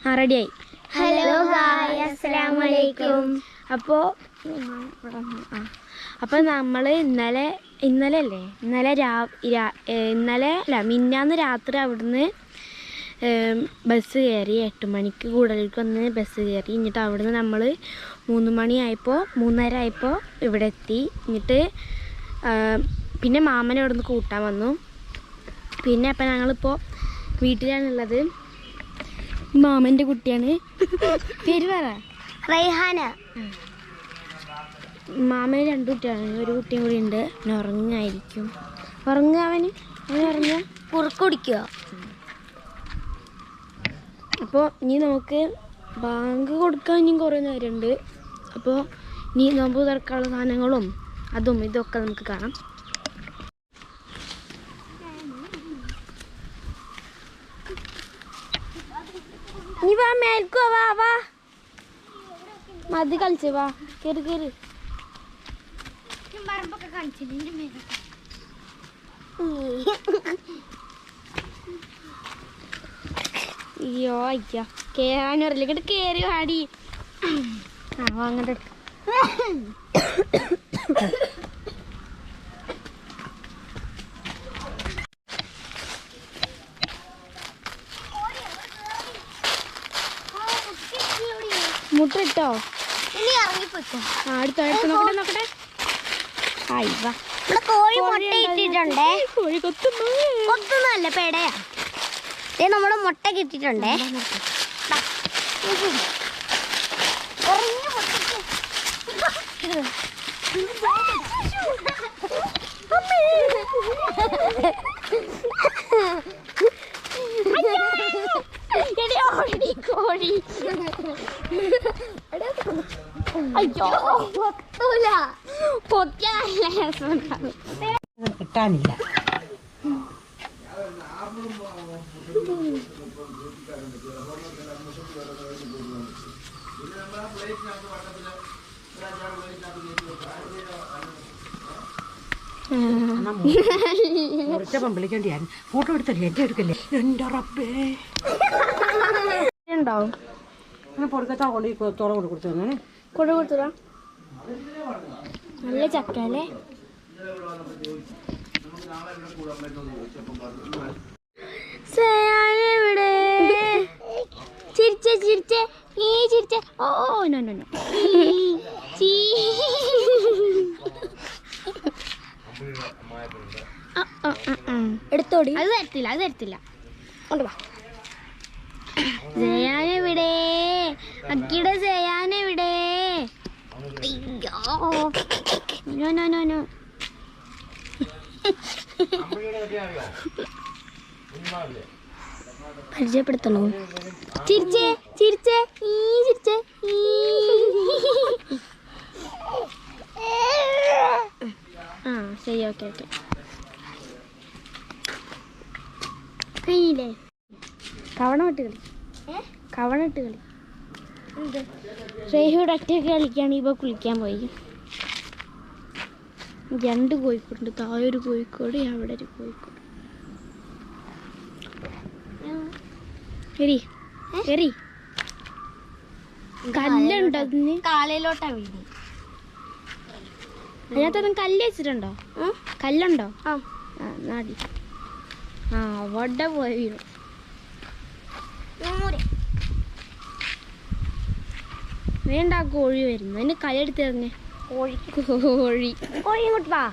റെഡിയായി. Hello hi അസ്സലാമു അലൈക്കും. അപ്പോൾ നമ്മൾ മിന്നാന്ന് രാത്രി അവിടുന്ന് ബസ് കയറി. 8 മണിക്ക് കൂടലേക്ക് വന്ന് ബസ് കയറി. എന്നിട്ട് അവിടുന്ന് നമ്മൾ 3:30 ആയപ്പോൾ ഇവിടെ എത്തി. എന്നിട്ട് പിന്നെ മാമനെ അവിടെ നിന്ന് കൂട്ടാൻ വന്നു. പിന്നെ അപ്പം ഞങ്ങളിപ്പോൾ വീട്ടിലാണുള്ളത്. മാമൻ്റെ കുട്ടിയാണ്. പേര് പറ. റൈഹാന. മാമന് 2 കുട്ടിയാണ്. ഒരു കുട്ടിയും കൂടി ഉണ്ട്. പിന്നെ ഉറങ്ങായിരിക്കും. അവന് ഉറങ്ങുക, കുറുക്ക് കുടിക്കുക. അപ്പോൾ ഇനി നമുക്ക് ബാങ്ക് കൊടുക്കാൻ ഇനിയും കുറേ നേരമുണ്ട്. അപ്പോൾ ഇനി നോമ്പ് തുറക്കാനുള്ള സാധനങ്ങളും അതും ഇതൊക്കെ നമുക്ക് കാണാം. നീ വാ, മേൽക്കോ, വാ മതി കളിച്ച് വാ, കേറ്. അയ്യോ അയ്യ കേറാനും അറിയില്ല. ഇങ്ങോട്ട് കേറി വാടി. അങ്ങോട്ട് മുട്ട ഇട്ടോ? ഇനി ഇറങ്ങിപ്പോയിക്കോ. അടുത്ത നോക്കട്ടെ. ഇവിടെ കോഴി മുട്ട ഇട്ടിട്ടുണ്ടേ. കോഴി കൊത്തുന്നല്ല, പേടയാ. നമ്മുടെ മുട്ട കിട്ടിട്ടുണ്ടേ. കോഴി അയ്യോ കൊത്തൂല. കിട്ടാനില്ല. വിളിക്കേണ്ടി ഫോട്ടോ എടുത്തല്ലേ എന്റെ എടുക്കല്ലേ. എന്റെ റബ്ബേ ഉണ്ടാവും. പൊടുക്കത്താ തോളം കൊടുത്തു കൊടുത്തതാ. നല്ല ചക്ക അല്ലേ. ഇവിടെ ചിരിച്ചേ ഓ നോ എടുത്തോടി. അത് തരത്തില്ല. ജയാനെവിടെ? അക്കിയുടെ ജയാനെവിടെ? നോ പരിചയപ്പെടുത്തണോ? ചിരിച്ചേ ശരി, ഓക്കെ കഴിഞ്ഞില്ലേ? കവണമിട്ട് കളി. റേഹിയുടെ ഒറ്റയ്ക്ക് കളിക്കുകയാണ്. ഇപ്പോൾ കുളിക്കാൻ പോയി. 2 കോഴിക്കോടുണ്ട്. താഴെ ഒരു കോഴിക്കോട്, അവിടെ ഒരു കോഴിക്കോട്. ശരി കല്ലുണ്ടോ അതിന്? കാലയിലോട്ടാ വീട്. അതിനകത്തൊന്നും കല്ല് വെച്ചിട്ടുണ്ടോ? കല്ലുണ്ടോ? നാടി അവിടെ പോയി വീണു. വേണ്ട, കോഴി വരുന്നു. അതിന് കല്ലെടുത്ത് എറിഞ്ഞേ. കോഴി ഇങ്ങോട്ട് വാ.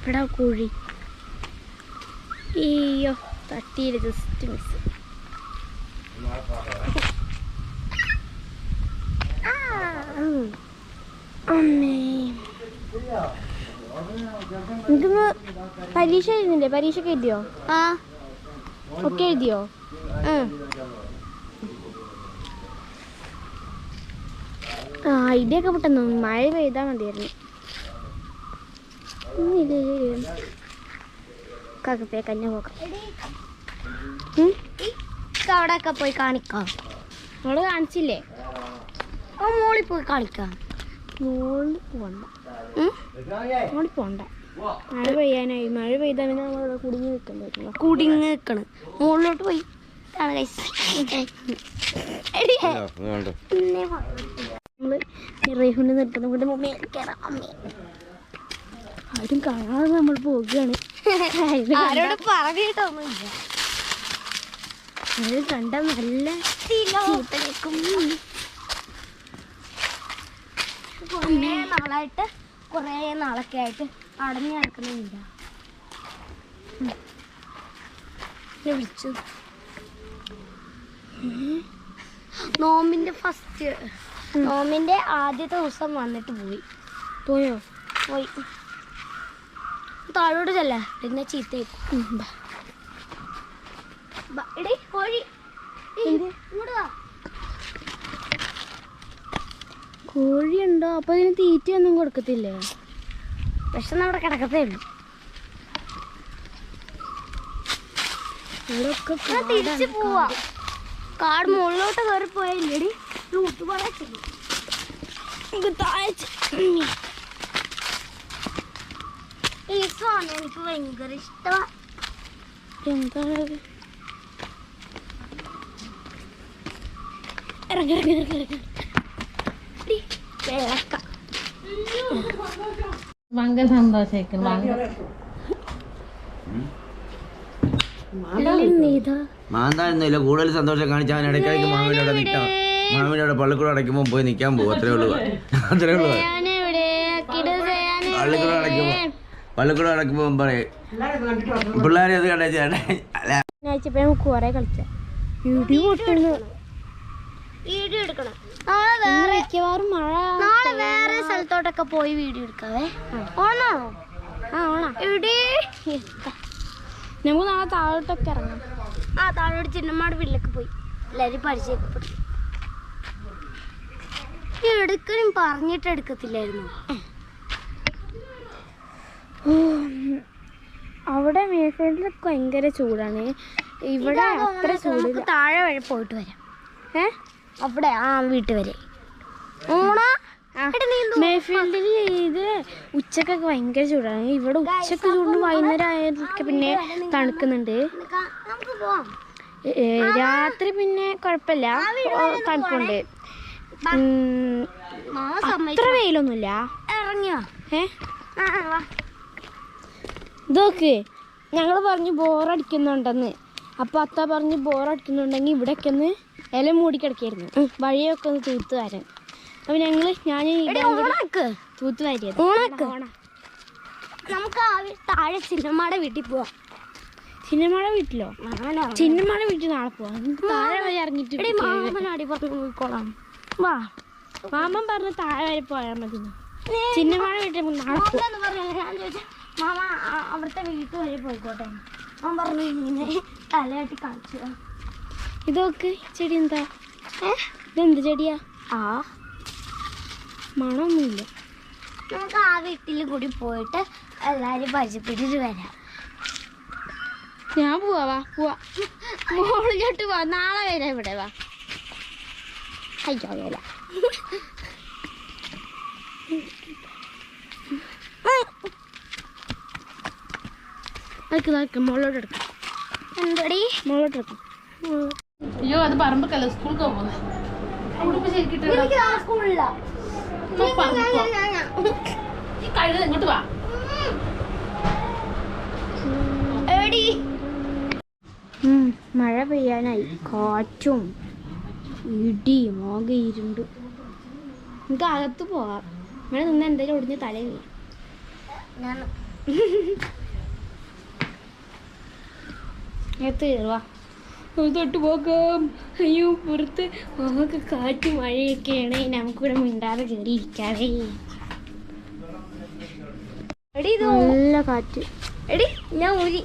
എടാ കോഴി. അയ്യോ തട്ടിയില്ല, ജസ്റ്റ് മിസ്. അമ്മേ, എനിക്കൊന്ന് പരീക്ഷ എഴുതുന്നില്ലേ? പരീക്ഷയ്ക്ക് എഴുതിയോ? ഒക്കെ എഴുതിയോ? ഇടിയൊക്കെ പെട്ടെന്ന് മഴ പെയ്താൽ മതിയായിരുന്നു. കഞ്ഞ പോക്കാം. അവിടെയൊക്കെ പോയി കാണിക്കാം. നമ്മള് കാണിച്ചില്ലേ? മോളിൽ പോയി കാണിക്കാം. മോളിൽ പോണ്ട. മഴ പെയ്യാനായി. മഴ പെയ്താൽ പിന്നെ നമ്മളിവിടെ കുടുങ്ങി നിൽക്കണ്ടായിരുന്നു. കുടുങ്ങി നിൽക്കണം. മുകളിലോട്ട് പോയി ഇതാണ് guys. നമ്മള് റേഹുവിനെ നിർത്തുന്ന കൊണ്ട് മമ്മി കയറാം. മമ്മി ആരും കാണാതെ നമ്മൾ പോവുകയാണ്. ആരോട് പറഞ്ഞിട്ടൊന്നുമില്ല. അത് കണ്ട നല്ല ചീത്ത കേൾക്കും. കുറേ നാളൊക്കെ ആയിട്ട് അടഞ്ഞു കിടക്കുന്നില്ല. വിളിച്ചു നോമ്പിന്റെ ആദ്യത്തെ ദിവസം വന്നിട്ട് പോയോ പോയി താഴോട്ട് ചെല്ല പിന്നെ ചീത്തയേക്കും. കോഴിയുണ്ടോ? അപ്പൊ ഇതിന് തീറ്റയൊന്നും കൊടുക്കത്തില്ലേ? വിഷം അവിടെ കിടക്കത്തേ ഉള്ളൂ. തിരിച്ചു പോവാ. കാട് മുകളിലോട്ട് കയറി പോയില്ലേടി ഈ സാധനം എനിക്ക് ഭയങ്കര ഇഷ്ടമാണ്. എന്താണ് വെള്ളക്ക ഭയങ്കര സന്തോഷിക്കുന്നു. മാന്താനൊന്നുമില്ല, കൂടുതൽ സന്തോഷം കാണിച്ചാൽ അവൻ ഇടയ്ക്കിടയ്ക്ക് മാമിനോടെ നിൽക്കാം. മാമിനോടെ പള്ളിക്കൂടെ അടയ്ക്കുമ്പോൾ പോയി നിൽക്കാൻ പോകും. അത്രേ ഉള്ളൂ. പള്ളിക്കൂടെ അടയ്ക്കുമ്പോൾ പറയും പിള്ളേരെ അത് കണ്ടേച്ചാ കുറെ കളിച്ച വീഡിയോ എടുക്കണം. മിക്കവാറും മഴ നാളെ വേറെ സ്ഥലത്തോട്ടൊക്കെ പോയി വീഡിയോ എടുക്കാവേ. ഓണാണോ? എവിടെ നമുക്ക് നാളെ താഴോട്ടൊക്കെ ഇറങ്ങാം. താഴോട്ട് ചിന്നമ്മാട് വീട്ടിലൊക്കെ പോയി എല്ലാവരും പരിചയപ്പെട്ടു. എടുക്കലും പറഞ്ഞിട്ട് എടുക്കത്തില്ലായിരുന്നു. അവിടെ മേൽഫ്രണ്ടിലൊക്കെ ഭയങ്കര ചൂടാണ്. ഇവിടെ അത്ര ചൂട്. താഴെ വരെ പോയിട്ട് വരാം. അവിടെ വീട്ടിൽ വരെ മേൽഫീൽഡിൽ ഇത് ഉച്ചക്കൊക്കെ ഭയങ്കര ചൂടാണ്. ഇവിടെ ഉച്ചക്ക് ചൂട് വൈകുന്നേരം ആയതൊക്കെ പിന്നെ തണുക്കുന്നുണ്ട്. രാത്രി പിന്നെ കുഴപ്പമില്ല, തണുപ്പുണ്ട്. അത്ര വെയിലൊന്നുമില്ല. ഇറങ്ങിയോ? ഇതൊക്കെ ഞങ്ങൾ പറഞ്ഞു ബോറടിക്കുന്നുണ്ടെന്ന്. അപ്പോൾ അത്ത പറഞ്ഞ് ബോറടിക്കുന്നുണ്ടെങ്കിൽ ഇവിടെയൊക്കെ ഒന്ന് ഇല മൂടി കിടക്കായിരുന്നു, വഴിയൊക്കെ ഒന്ന് തൂത്ത് വരാൻ. അപ്പോൾ ഞാൻ തൂത്ത് വാരിയത്. നമുക്ക് താഴെ ചിന്നമ്മയുടെ വീട്ടിൽ പോവാം. ചിന്നമ്മയുടെ വീട്ടിലോ? ചിന്നമ്മയുടെ വീട്ടിൽ നാളെ പോവാം. താഴെ വരെ ഇറങ്ങിയിട്ട് അടി പറഞ്ഞു പോയിക്കോളാം. വാ, മാമൻ പറഞ്ഞ താഴെ വരെ പോയാൽ മതി. ചിന്നമ്മയുടെ വീട്ടിൽ നാളെ ഞാൻ ചോദിച്ചു മാമ അവിടുത്തെ വീട്ടിൽ വരെ പോയിക്കോട്ടെ. അവൻ പറഞ്ഞു ഇങ്ങനെ തലയാട്ടി കാണിച്ചു. ഇതൊക്കെ ചെടി എന്താ? ഇതെന്ത് ചെടിയാ? മണമൊന്നുമില്ല. നമുക്ക് ആ വീട്ടിൽ കൂടി പോയിട്ട് എല്ലാവരും പരിചയപ്പെട്ടിട്ട് വരാം. ഞാൻ പോവാ മോളിലോട്ട് പോവാ. നാളെ വരാം. ഇവിടെ വാ. അയ്യോ വരാ. മോളോട്ട് എടുക്കാം. എന്തടി മോളോട്ട് എടുക്കാം. അയ്യോ, അത് പറമ്പൊക്കെയല്ല, സ്കൂളിൽ പോകുന്നത്. സ്കൂളില്ല. ഇങ്ങോട്ട് വാ. മഴ പെയ്യാനായി. കാറ്റും ഇടിയും ആകെ ഇരുണ്ട്. നമുക്ക് അകത്ത് പോവാം. ഇവിടെ നിന്ന് എന്തെങ്കിലും ഒടിഞ്ഞ് തല വീഴും. അകത്ത് കയറുവാ. തൊട്ട് പോകാം. അയ്യോ, പുറത്ത് ആകെ കാറ്റ് മഴയൊക്കെയാണ്. നമുക്കിവിടെ മിണ്ടാതെ കയറിയിരിക്കാവേ. എടി ഇത് നല്ല കാറ്റ്. എടി ഞാൻ ഊരി.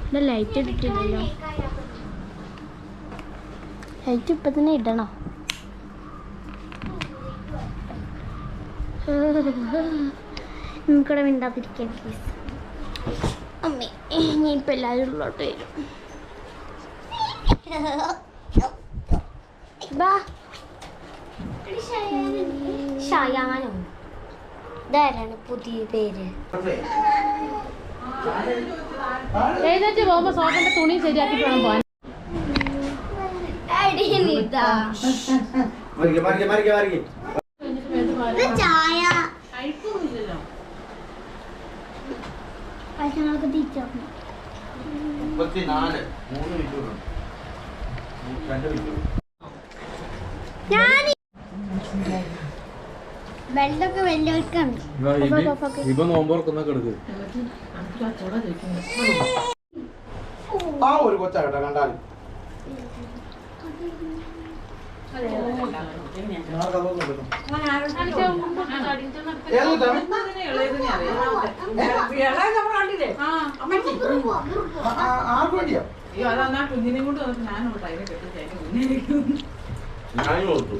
ഇവിടെ ലൈറ്റ് ഇട്ടിട്ടില്ലല്ലോ. ലൈറ്റ് ഇപ്പം തന്നെ ഇടണോ? നമുക്കിവിടെ മിണ്ടാതിരിക്കാൻ പ്ലീസ്. അമ്മേ, ഇനിയിപ്പോൾ എല്ലാവരും ഉള്ളോട്ട് വരും. ബാ ഷയാനോ ഇതാരാണ് പുതിയ പേര്? എഴുന്നേറ്റ് പോകുമ്പോ സോപ്പന്റെ തുണി ശരിയാക്കിട്ട് വേണം പോകാൻ. ചായ കഴിപ്പൊന്നുമില്ലല്ലോ. ഭക്ഷണമൊക്കെ തിരിച്ചു ഞാൻ വെള്ളമൊക്കെ വലിയവർക്കാണ്. ഇപ്പൊ നോമ്പോർക്കുന്ന കിടക്ക് ആ ഒരു കൊച്ചാകട്ടെ കണ്ടാൽ ആർക്ക് വേണ്ടിയാ കുഞ്ഞിനെ കൊണ്ട് വന്നിട്ട് ഞാനോട്ട് അതിനെ കെട്ടി ഞാൻ കൊടുത്തു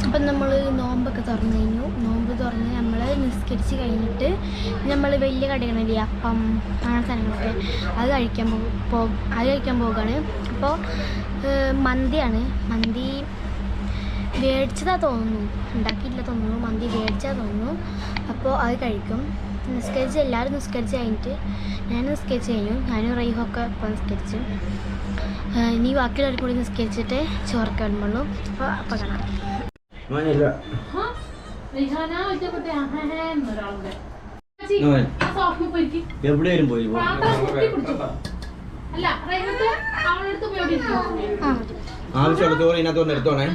അപ്പം നമ്മൾ നോമ്പൊക്കെ തുറന്നു കഴിഞ്ഞു. നോമ്പ് തുറന്ന് നമ്മൾ നിസ്കരിച്ച് കഴിഞ്ഞിട്ട് നമ്മൾ വലിയ കടകളില്ലേ അപ്പം അങ്ങനെ സാധനങ്ങളൊക്കെ അത് കഴിക്കാൻ പോവുകയാണ്. അപ്പോൾ മന്തിയാണ്. മന്തി മേടിച്ചതാ തോന്നുന്നു, ഉണ്ടാക്കിയില്ല തോന്നുന്നു. മന്തി മേടിച്ചാൽ തോന്നുന്നു. അപ്പോൾ അത് കഴിക്കും. എല്ലാവരും നിസ്കരിച്ച് കഴിഞ്ഞിട്ട് ഞാൻ നിസ്കരിച്ച് കഴിഞ്ഞു. ഞാനും റൈഹൊക്കെ ഇപ്പോൾ നിസ്കരിച്ചു. ഇനി ബാക്കിയുള്ളവർ കൂടി നിസ്കരിച്ചിട്ട് ചോറൊക്കെ വരുമ്പോഴുള്ളൂ. അപ്പോൾ കാണാം. എവിടെയും പോയി അല്ല അവളെടുത്ത് പോയി ആവശ്യമുള്ള ചോറ് ഇതിനകത്തൊന്ന് എടുത്തോണേ.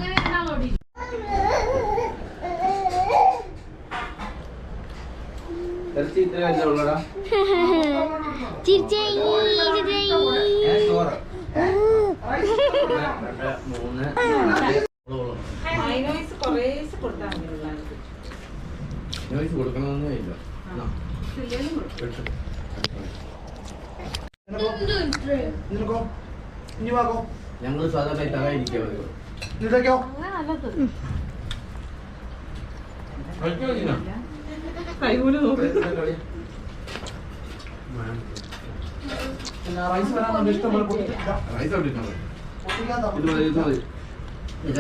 ഇറച്ചി ഇത്രയല്ലേ ഉള്ളടാ? കൊടുക്കണമെന്നേ ഇല്ല. ഞങ്ങള് സാധാരണ തറയിരിക്കോ കൈകൂലി നോക്കി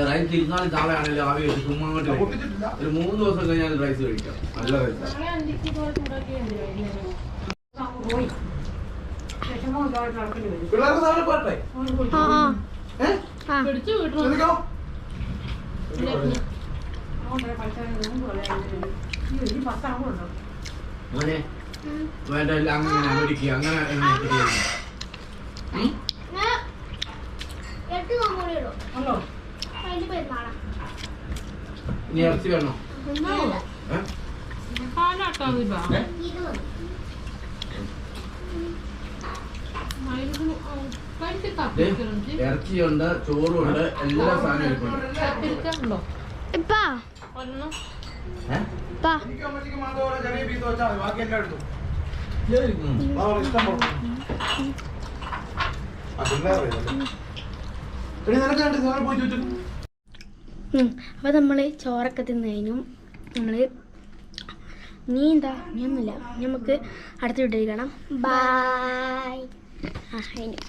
റൈസ് ഇരുന്നാലും നാളെ ആണെങ്കിലും ആവി വെച്ച് ചുമ്മാ അങ്ങോട്ട് ഒരു 3 ദിവസം കഴിഞ്ഞാൽ റൈസ് കഴിക്കാം. നല്ല റൈസ്. പിള്ളേർക്ക് നാളെ പോട്ടെ പിടിച്ചു വിട്ടു. അങ്ങനെ വേണ്ട എല്ലാം അങ്ങനെ അമേരിക്ക അങ്ങനെ ഇനി ഇറച്ചി വേണോ? ഇറച്ചിയുണ്ട്, ചോറുണ്ട്, എല്ലാ സാധനവും ഇരിപ്പുണ്ട്. ഇപ്പാ ഇപ്പാ അമ്മച്ചിക്ക് മാത്രം ചെറിയ പീസ് വെച്ചാൽ മതി, ബാക്കി എല്ലാം എടുത്തു. ഇഷ്ടം പോലെ പോയി ചോദിച്ചു. അപ്പോൾ നമ്മൾ ചോറൊക്കെ തിന്നു കഴിഞ്ഞു. നമ്മൾ നീ ഒന്നുമില്ല, നമുക്ക് അടുത്ത വീട്ടിൽ കാണാം. ബൈ. ആ കഴിഞ്ഞു.